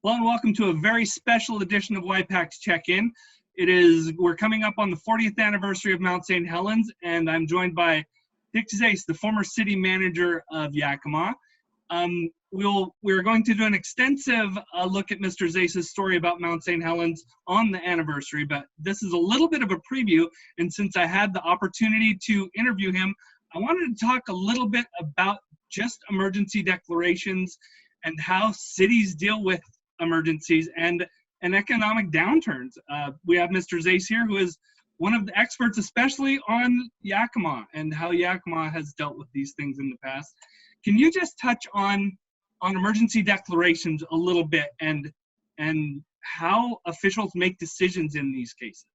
Hello and welcome to a very special edition of Y-PAC's Check-in. We're coming up on the 40th anniversary of Mount St. Helens, and I'm joined by Dick Zais, the former city manager of Yakima. We're going to do an extensive look at Mr. Zais' story about Mount St. Helens on the anniversary, but this is a little bit of a preview, and since I had the opportunity to interview him, I wanted to talk a little bit about just emergency declarations and how cities deal with emergencies and economic downturns. We have Mr. Zais here, who is one of the experts, especially on Yakima and how Yakima has dealt with these things in the past. Can you just touch on emergency declarations a little bit and how officials make decisions in these cases?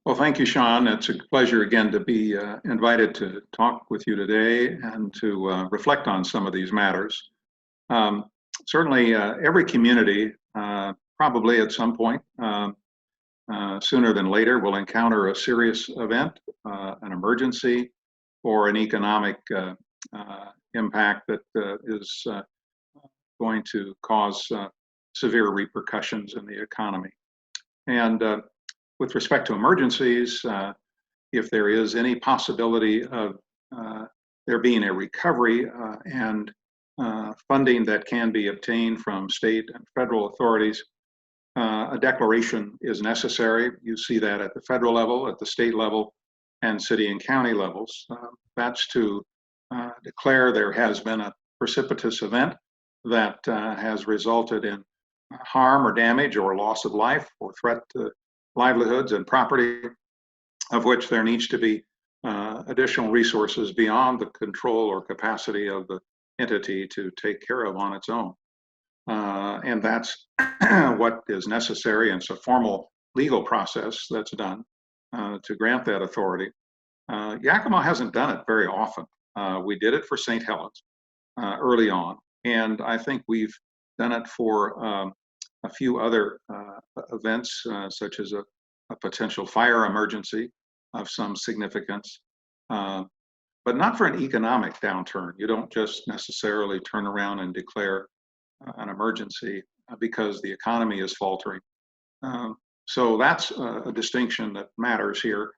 Well, thank you, Sean. It's a pleasure again to be invited to talk with you today and to reflect on some of these matters. Certainly, every community, probably at some point, sooner than later, will encounter a serious event, an emergency, or an economic impact that is going to cause severe repercussions in the economy. And with respect to emergencies, if there is any possibility of there being a recovery and funding that can be obtained from state and federal authorities, a declaration is necessary. You see that at the federal level, at the state level, and city and county levels. That's to declare there has been a precipitous event that has resulted in harm or damage or loss of life or threat to livelihoods and property, of which there needs to be additional resources beyond the control or capacity of the entity to take care of on its own. And that's what is necessary, and it's a formal legal process that's done to grant that authority. Yakima hasn't done it very often. We did it for St. Helens early on, and I think we've done it for a few other events, such as a potential fire emergency of some significance. But not for an economic downturn. You don't just necessarily turn around and declare an emergency because the economy is faltering. So that's a distinction that matters here.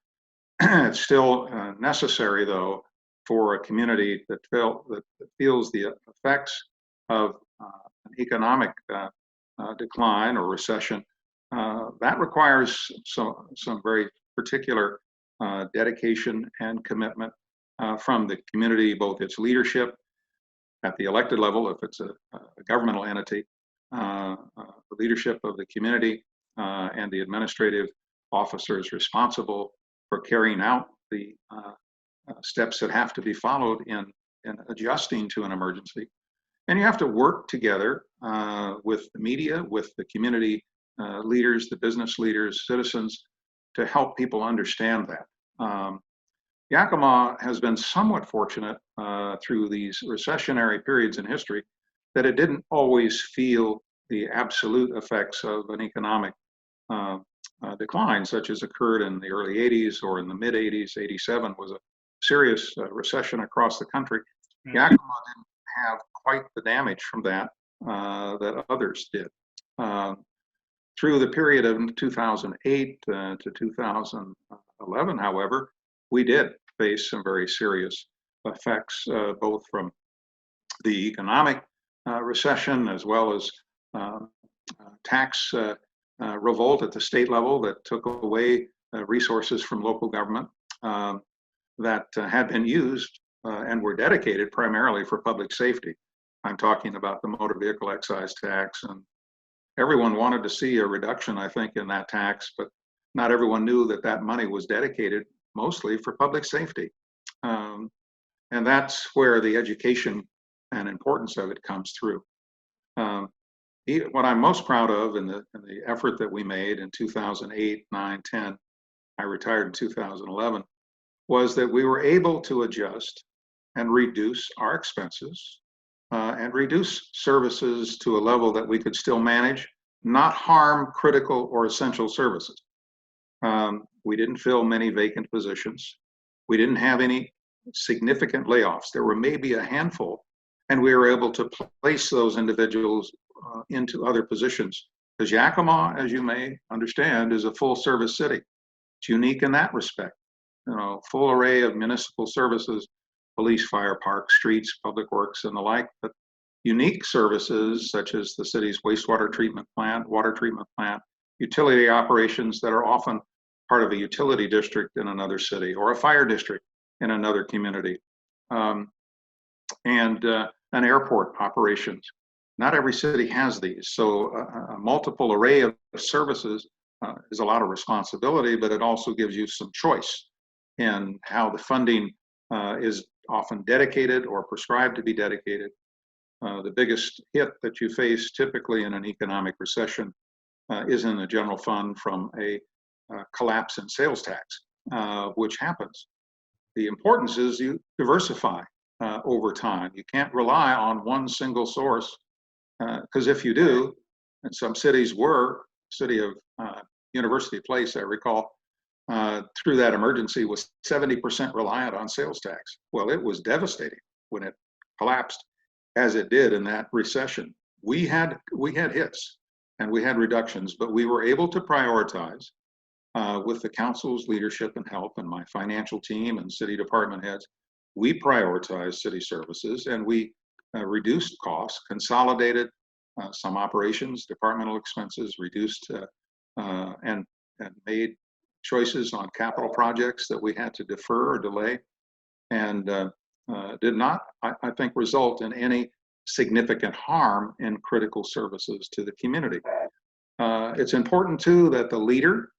It's still necessary, though, for a community that feels the effects of an economic decline or recession. That requires some very particular dedication and commitment from the community, both its leadership at the elected level, if it's a governmental entity, the leadership of the community, and the administrative officers responsible for carrying out the steps that have to be followed in adjusting to an emergency. And you have to work together with the media, with the community leaders, the business leaders, citizens, to help people understand that. Yakima has been somewhat fortunate through these recessionary periods in history that it didn't always feel the absolute effects of an economic decline, such as occurred in the early 80s or in the mid 80s. 87 was a serious recession across the country. Yakima didn't have quite the damage from that that others did. Through the period of 2008 to 2011, however, we did face some very serious effects, both from the economic recession as well as tax revolt at the state level that took away resources from local government that had been used and were dedicated primarily for public safety. I'm talking about the motor vehicle excise tax, and everyone wanted to see a reduction, I think, in that tax, but not everyone knew that that money was dedicated mostly for public safety. And that's where the education and importance of it comes through. What I'm most proud of in the effort that we made in 2008, 9, 10, I retired in 2011, was that we were able to adjust and reduce our expenses and reduce services to a level that we could still manage, not harm critical or essential services. We didn't fill many vacant positions. We didn't have any significant layoffs. There were maybe a handful, and we were able to place those individuals into other positions. Because Yakima, as you may understand, is a full service city. It's unique in that respect. You know, full array of municipal services, police, fire, parks, streets, public works, and the like, but unique services such as the city's wastewater treatment plant, water treatment plant, utility operations that are often part of a utility district in another city or a fire district in another community, and an airport operations. Not every city has these, so a multiple array of services is a lot of responsibility, but it also gives you some choice in how the funding is often dedicated or prescribed to be dedicated. The biggest hit that you face typically in an economic recession is in the general fund from a collapse in sales tax, which happens. The importance is you diversify over time. You can't rely on one single source, because if you do, and some cities were, city of University Place, I recall, through that emergency was 70% reliant on sales tax. Well, it was devastating when it collapsed, as it did in that recession. We had hits and we had reductions, but we were able to prioritize with the council's leadership and help and my financial team and city department heads. We prioritized city services and we reduced costs, consolidated some operations, departmental expenses, reduced and made choices on capital projects that we had to defer or delay, and did not, I think, result in any significant harm in critical services to the community. It's important too that the leader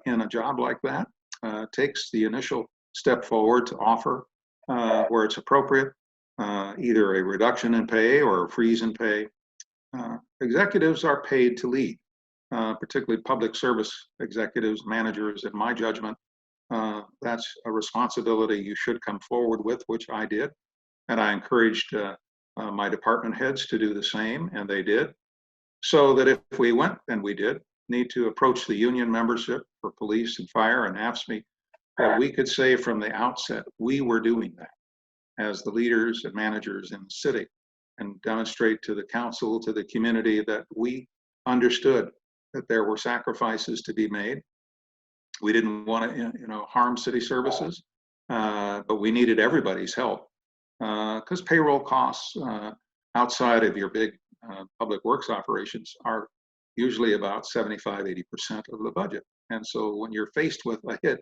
in a job like that takes the initial step forward to offer, where it's appropriate, either a reduction in pay or a freeze in pay. Executives are paid to lead, particularly public service executives, managers, in my judgment. That's a responsibility you should come forward with, which I did. And I encouraged my department heads to do the same, and they did. So that if we went, and we did, need to approach the union membership for police and fire and AFSCME, that we could say from the outset, we were doing that as the leaders and managers in the city, and demonstrate to the council, to the community, that we understood that there were sacrifices to be made. We didn't want to, harm city services, but we needed everybody's help, because payroll costs outside of your big public works operations are usually about 75–80% of the budget. And so when you're faced with a hit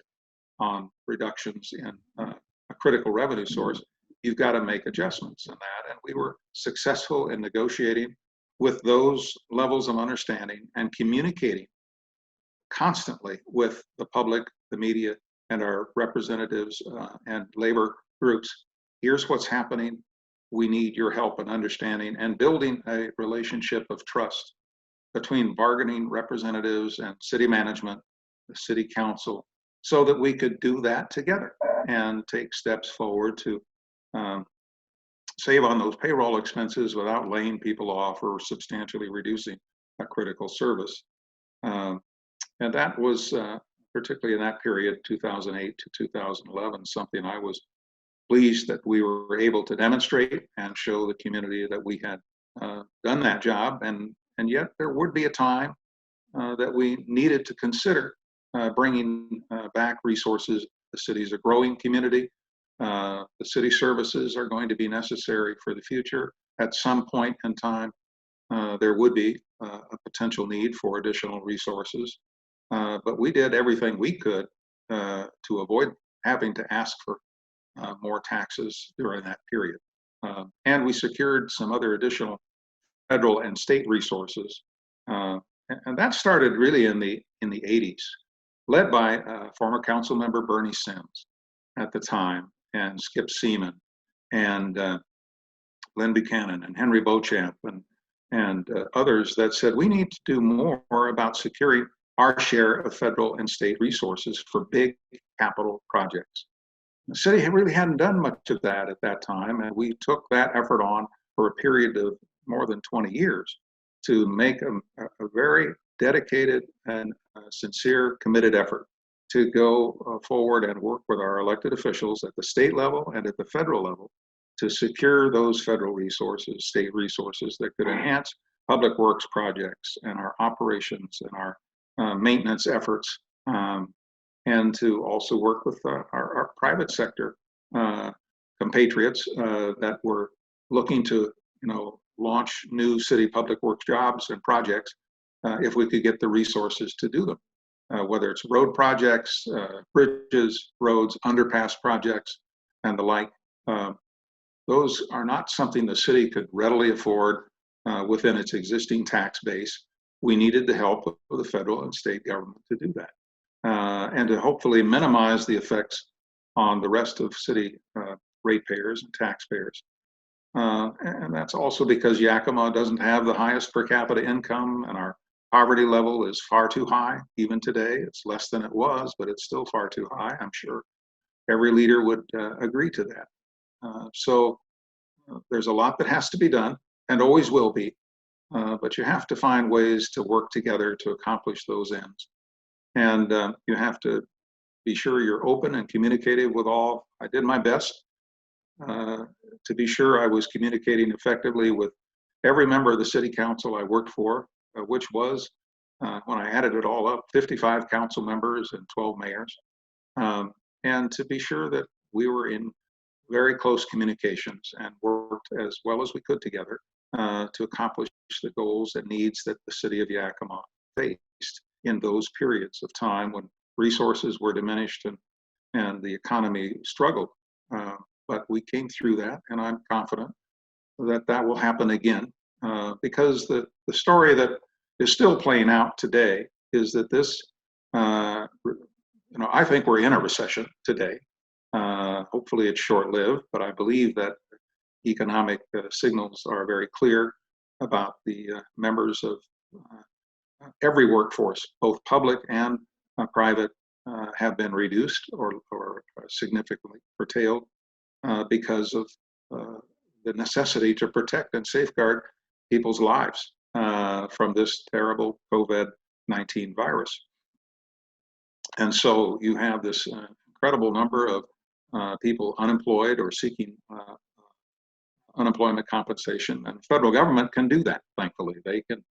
on reductions in a critical revenue source, you've got to make adjustments in that. And we were successful in negotiating with those levels of understanding and communicating constantly with the public, the media, and our representatives and labor groups. Here's what's happening. We need your help and understanding, and building a relationship of trust between bargaining representatives and city management, the city council, so that we could do that together and take steps forward to save on those payroll expenses without laying people off or substantially reducing a critical service. And that was, particularly in that period, 2008 to 2011, something I was pleased that we were able to demonstrate and show the community that we had done that job. And yet there would be a time that we needed to consider bringing back resources. The city's a growing community. The city services are going to be necessary for the future. At some point in time, there would be a potential need for additional resources. But we did everything we could to avoid having to ask for more taxes during that period. And we secured some other additional federal and state resources. And that started really in the 80s, led by former council member Bernie Sims at the time, and Skip Seaman, and Lynn Buchanan, and Henry Beauchamp, and others that said we need to do more about securing our share of federal and state resources for big capital projects. The city really hadn't done much of that at that time, and we took that effort on for a period of more than 20 years to make a very dedicated and sincere, committed effort to go forward and work with our elected officials at the state level and at the federal level to secure those federal resources, state resources that could enhance public works projects and our operations and our maintenance efforts, and to also work with our private sector compatriots that were looking to, launch new city public works jobs and projects if we could get the resources to do them, whether it's road projects, bridges, roads, underpass projects, and the like. Those are not something the city could readily afford within its existing tax base. We needed the help of the federal and state government to do that, and to hopefully minimize the effects on the rest of city ratepayers and taxpayers. And that's also because Yakima doesn't have the highest per capita income, and our poverty level is far too high. Even today, it's less than it was, but it's still far too high. I'm sure every leader would agree to that. So there's a lot that has to be done, and always will be, but you have to find ways to work together to accomplish those ends. And you have to be sure you're open and communicative with all. I did my best to be sure I was communicating effectively with every member of the city council I worked for, which was, when I added it all up, 55 council members and 12 mayors, and to be sure that we were in very close communications and worked as well as we could together to accomplish the goals and needs that the city of Yakima faced in those periods of time when resources were diminished and the economy struggled. But we came through that, and I'm confident that that will happen again, because the story that is still playing out today is that this, I think we're in a recession today. Hopefully it's short-lived, but I believe that economic signals are very clear about the members of every workforce, both public and private, have been reduced or significantly curtailed because of the necessity to protect and safeguard people's lives from this terrible COVID-19 virus. And so you have this incredible number of people unemployed or seeking unemployment compensation, and the federal government can do that, thankfully. They can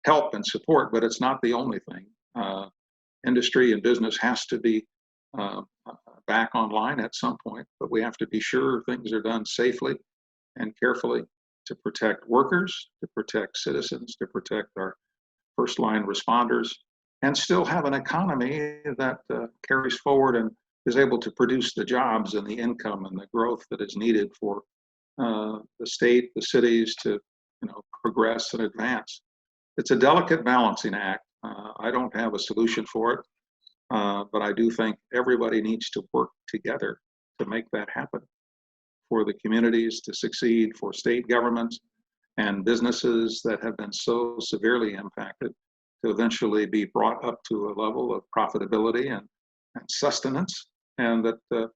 help and support, but it's not the only thing. Industry and business has to be back online at some point, but we have to be sure things are done safely and carefully to protect workers, to protect citizens, to protect our first line responders, and still have an economy that carries forward and is able to produce the jobs and the income and the growth that is needed for the state, the cities to progress and advance. It's a delicate balancing act. I don't have a solution for it, but I do think everybody needs to work together to make that happen, for the communities to succeed, for state governments and businesses that have been so severely impacted to eventually be brought up to a level of profitability and sustenance, and that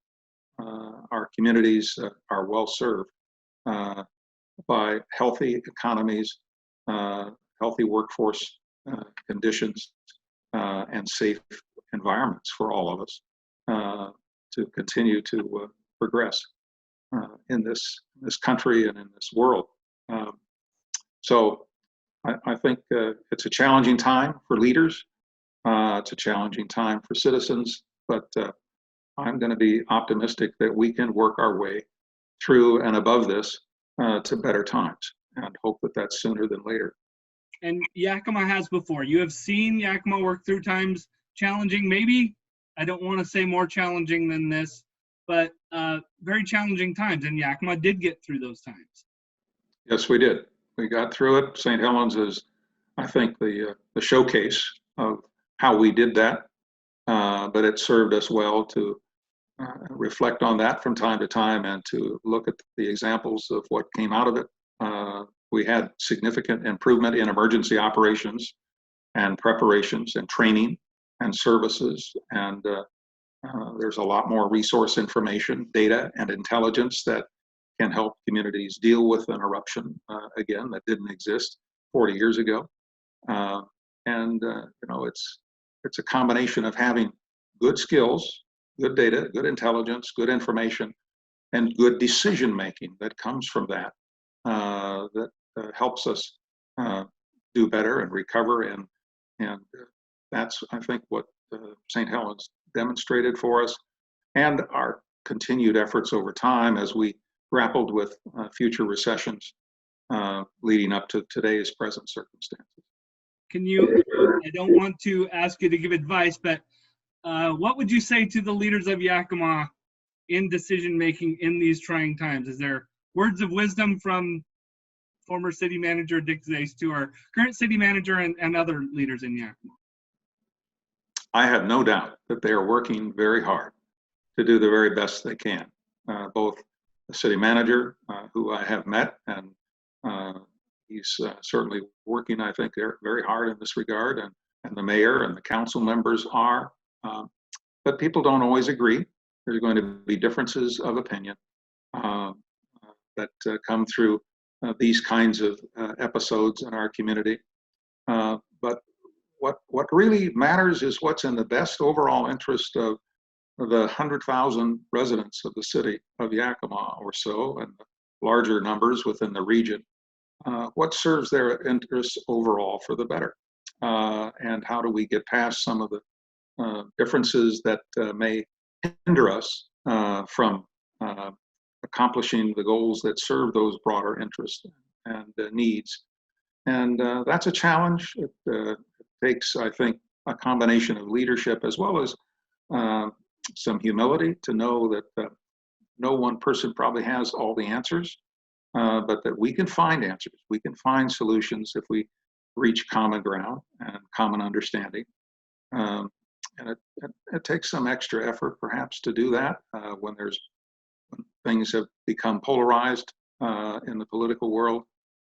our communities are well served by healthy economies, healthy workforce conditions, and safe environments for all of us to continue to progress in this country and in this world. So I think it's a challenging time for leaders. It's a challenging time for citizens, but I'm going to be optimistic that we can work our way through and above this to better times, and hope that that's sooner than later. And Yakima has before. You have seen Yakima work through times challenging, maybe, I don't want to say more challenging than this, but very challenging times, and Yakima did get through those times. Yes, we did. We got through it. St. Helens is, I think, the showcase of how we did that, but it served us well to reflect on that from time to time and to look at the examples of what came out of it. We had significant improvement in emergency operations and preparations and training and services, and there's a lot more resource information, data, and intelligence that can help communities deal with an eruption again that didn't exist 40 years ago. It's a combination of having good skills, good data, good intelligence, good information, and good decision making that comes from that that helps us do better and recover, and that's, I think, what St. Helens demonstrated for us, and our continued efforts over time as we grappled with future recessions leading up to today's present circumstances. I don't want to ask you to give advice, but what would you say to the leaders of Yakima in decision-making in these trying times? Is there words of wisdom from former city manager Dick Zais to our current city manager and other leaders in Yakima? I have no doubt that they are working very hard to do the very best they can. Both the city manager, who I have met, and he's certainly working, I think, very hard in this regard, and the mayor and the council members are. But people don't always agree. There's going to be differences of opinion that come through these kinds of episodes in our community. But what really matters is what's in the best overall interest of the 100,000 residents of the city of Yakima or so, and larger numbers within the region. What serves their interests overall for the better? And how do we get past some of the differences that may hinder us from accomplishing the goals that serve those broader interests and needs? And that's a challenge. It takes, I think, a combination of leadership as well as some humility to know that no one person probably has all the answers, but that we can find answers. We can find solutions if we reach common ground and common understanding. And it takes some extra effort perhaps to do that when things have become polarized in the political world.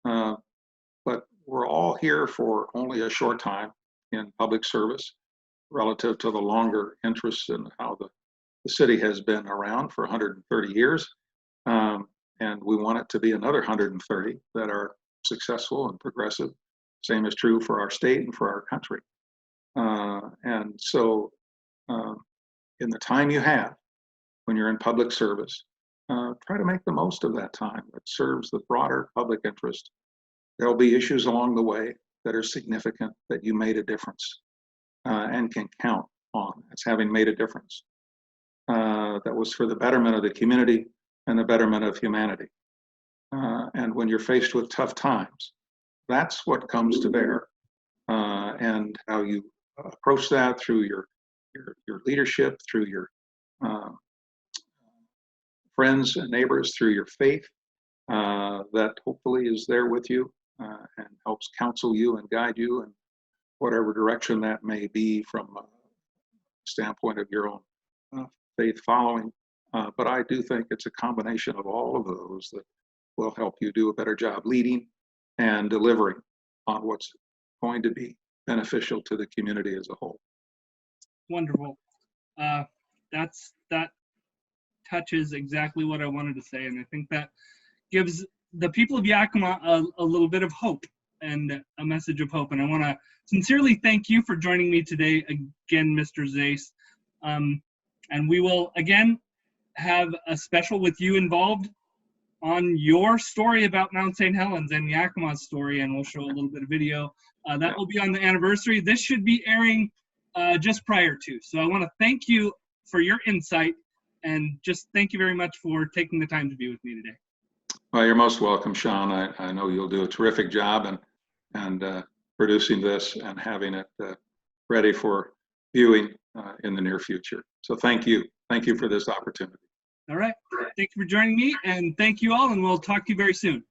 But we're all here for only a short time in public service relative to the longer interests in how the city has been around for 130 years. And we want it to be another 130 that are successful and progressive. Same is true for our state and for our country. And so in the time you have when you're in public service, try to make the most of that time that serves the broader public interest. There'll be issues along the way that are significant that you made a difference and can count on as having made a difference. That was for the betterment of the community and the betterment of humanity. And when you're faced with tough times, that's what comes to bear. And how you approach that through your leadership, through your friends and neighbors, through your faith, that hopefully is there with you and helps counsel you and guide you in whatever direction that may be from a standpoint of your own faith following. But I do think it's a combination of all of those that will help you do a better job leading and delivering on what's going to be beneficial to the community as a whole. Wonderful. That touches exactly what I wanted to say, and I think that gives the people of Yakima a little bit of hope and a message of hope. And I want to sincerely thank you for joining me today again, Mr. Zais. And we will again have a special with you involved on your story about Mount St. Helens and Yakima's story, and we'll show a little bit of video. That will be on the anniversary. This should be airing just prior to. So I want to thank you for your insight, and just thank you very much for taking the time to be with me today. Well, you're most welcome, Sean. I know you'll do a terrific job and producing this and having it ready for viewing in the near future. So thank you. Thank you for this opportunity. All right. Thank you for joining me, and thank you all, and we'll talk to you very soon.